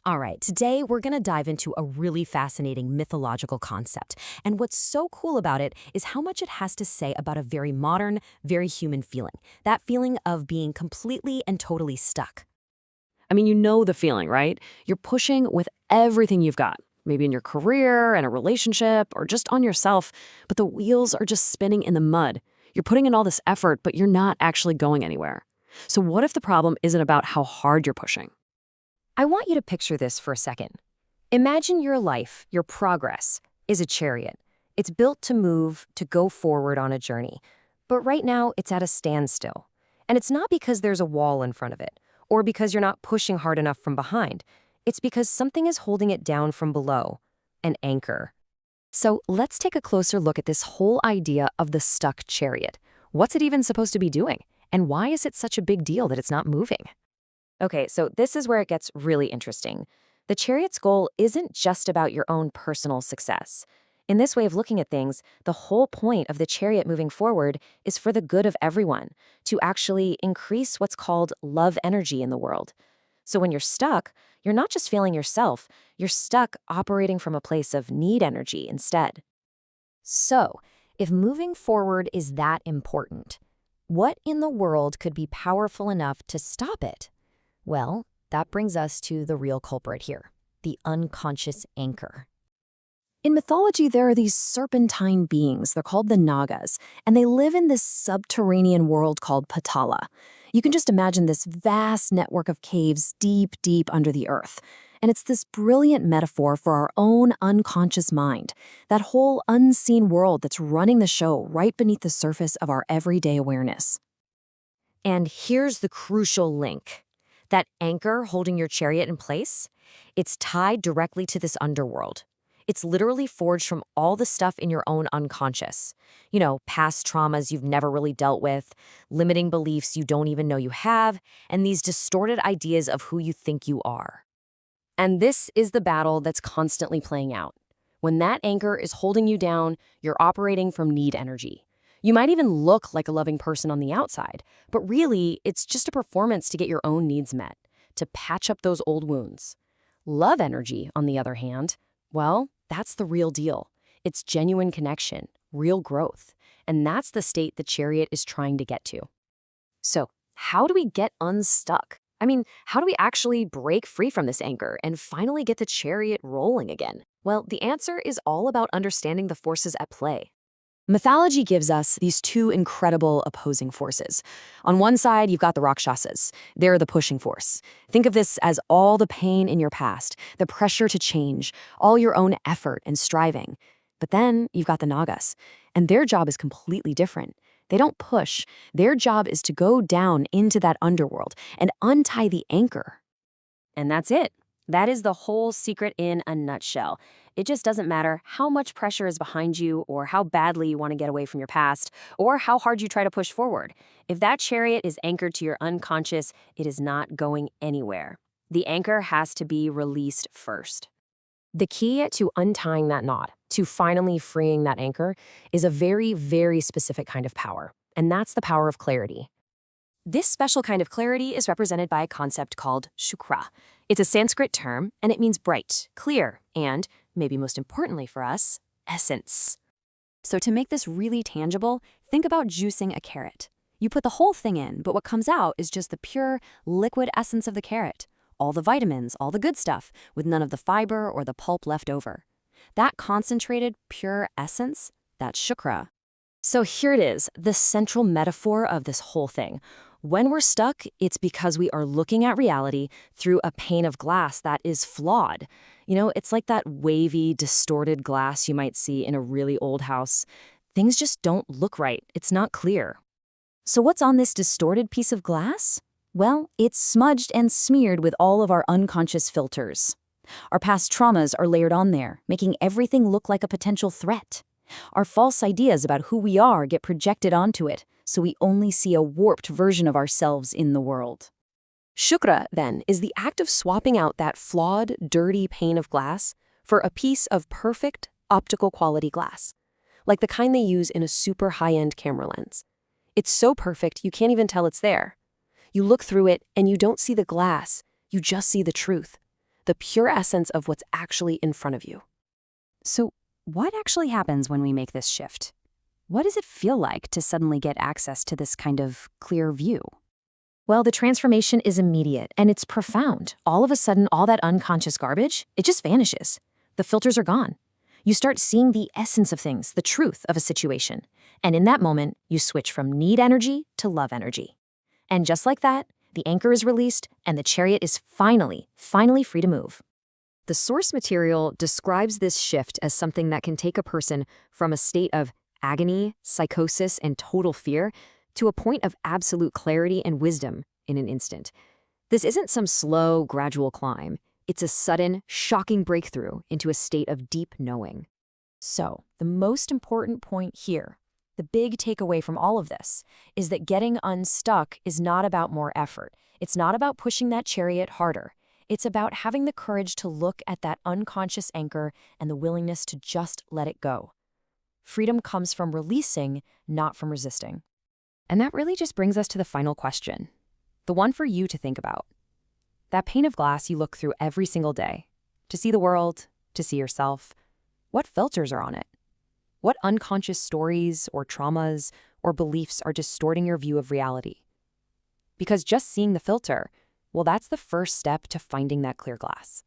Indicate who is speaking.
Speaker 1: All right, today we're going to dive into a really fascinating mythological concept. And what's so cool about it is how much it has to say about a very modern, very human feeling. That feeling of being completely and totally stuck.
Speaker 2: I mean, you know the feeling, right? You're pushing with everything you've got, maybe in your career, in a relationship, or just on yourself, but the wheels are just spinning in the mud. You're putting in all this effort, but you're not actually going anywhere. So what if the problem isn't about how hard you're pushing?
Speaker 1: I want you to picture this for a second. Imagine your life, your progress, is a chariot. It's built to move, to go forward on a journey. But right now, it's at a standstill. And it's not because there's a wall in front of it, or because you're not pushing hard enough from behind. It's because something is holding it down from below, an anchor. So let's take a closer look at this whole idea of the stuck chariot. What's it even supposed to be doing? And why is it such a big deal that it's not moving? Okay, so this is where it gets really interesting. The chariot's goal isn't just about your own personal success. In this way of looking at things, the whole point of the chariot moving forward is for the good of everyone, to actually increase what's called love energy in the world. So when you're stuck, you're not just feeling yourself, you're stuck operating from a place of need energy instead. So, if moving forward is that important, what in the world could be powerful enough to stop it? Well, that brings us to the real culprit here, the unconscious anchor. In mythology, there are these serpentine beings. They're called the Nagas, and they live in this subterranean world called Patala. You can just imagine this vast network of caves deep, deep under the earth. And it's this brilliant metaphor for our own unconscious mind, that whole unseen world that's running the show right beneath the surface of our everyday awareness. And here's the crucial link. That anchor holding your chariot in place, it's tied directly to this underworld. It's literally forged from all the stuff in your own unconscious. You know, past traumas you've never really dealt with, limiting beliefs you don't even know you have, and these distorted ideas of who you think you are. And this is the battle that's constantly playing out. When that anchor is holding you down, you're operating from need energy. You might even look like a loving person on the outside, but really, it's just a performance to get your own needs met, to patch up those old wounds. Love energy, on the other hand, well, that's the real deal. It's genuine connection, real growth, and that's the state the chariot is trying to get to. So, how do we get unstuck? I mean, how do we actually break free from this anchor and finally get the chariot rolling again? Well, the answer is all about understanding the forces at play. Mythology gives us these two incredible opposing forces. On one side, you've got the Rakshasas. They're the pushing force. Think of this as all the pain in your past, the pressure to change, all your own effort and striving. But then you've got the Nagas, and their job is completely different. They don't push. Their job is to go down into that underworld and untie the anchor. And that's it. That is the whole secret in a nutshell. It just doesn't matter how much pressure is behind you or how badly you want to get away from your past or how hard you try to push forward. If that chariot is anchored to your unconscious, it is not going anywhere. The anchor has to be released first. The key to untying that knot, to finally freeing that anchor, is a very, very specific kind of power, and that's the power of clarity. This special kind of clarity is represented by a concept called shukra. It's a Sanskrit term, and it means bright, clear, and, maybe most importantly for us, essence. So to make this really tangible, think about juicing a carrot. You put the whole thing in, but what comes out is just the pure, liquid essence of the carrot. All the vitamins, all the good stuff, with none of the fiber or the pulp left over. That concentrated, pure essence, that's shukra. So here it is, the central metaphor of this whole thing. When we're stuck, it's because we are looking at reality through a pane of glass that is flawed. You know, it's like that wavy, distorted glass you might see in a really old house. Things just don't look right. It's not clear. So what's on this distorted piece of glass? Well, it's smudged and smeared with all of our unconscious filters. Our past traumas are layered on there, making everything look like a potential threat. Our false ideas about who we are get projected onto it, so we only see a warped version of ourselves in the world. Shukra, then, is the act of swapping out that flawed, dirty pane of glass for a piece of perfect, optical quality glass, like the kind they use in a super high-end camera lens. It's so perfect you can't even tell it's there. You look through it and you don't see the glass, you just see the truth.
Speaker 3: the pure essence of what's actually in front of you.
Speaker 4: So, what actually happens when we make this shift? What does it feel like to suddenly get access to this kind of clear view?
Speaker 1: Well, the transformation is immediate and it's profound. All of a sudden, all that unconscious garbage, it just vanishes. The filters are gone. You start seeing the essence of things, the truth of a situation. And in that moment, you switch from need energy to love energy. And just like that, the anchor is released and the chariot is finally free to move. The source material describes this shift as something that can take a person from a state of agony, psychosis, and total fear to a point of absolute clarity and wisdom in an instant. This isn't some slow, gradual climb. It's a sudden, shocking breakthrough into a state of deep knowing. So, the most important point here, the big takeaway from all of this, is that getting unstuck is not about more effort. It's not about pushing that chariot harder. It's about having the courage to look at that unconscious anchor and the willingness to just let it go. Freedom comes from releasing, not from resisting. And that really just brings us to the final question, the one for you to think about. That pane of glass you look through every single day, to see the world, to see yourself, what filters are on it? What unconscious stories or traumas or beliefs are distorting your view of reality? Because just seeing the filter, well, that's the first step to finding that clear glass.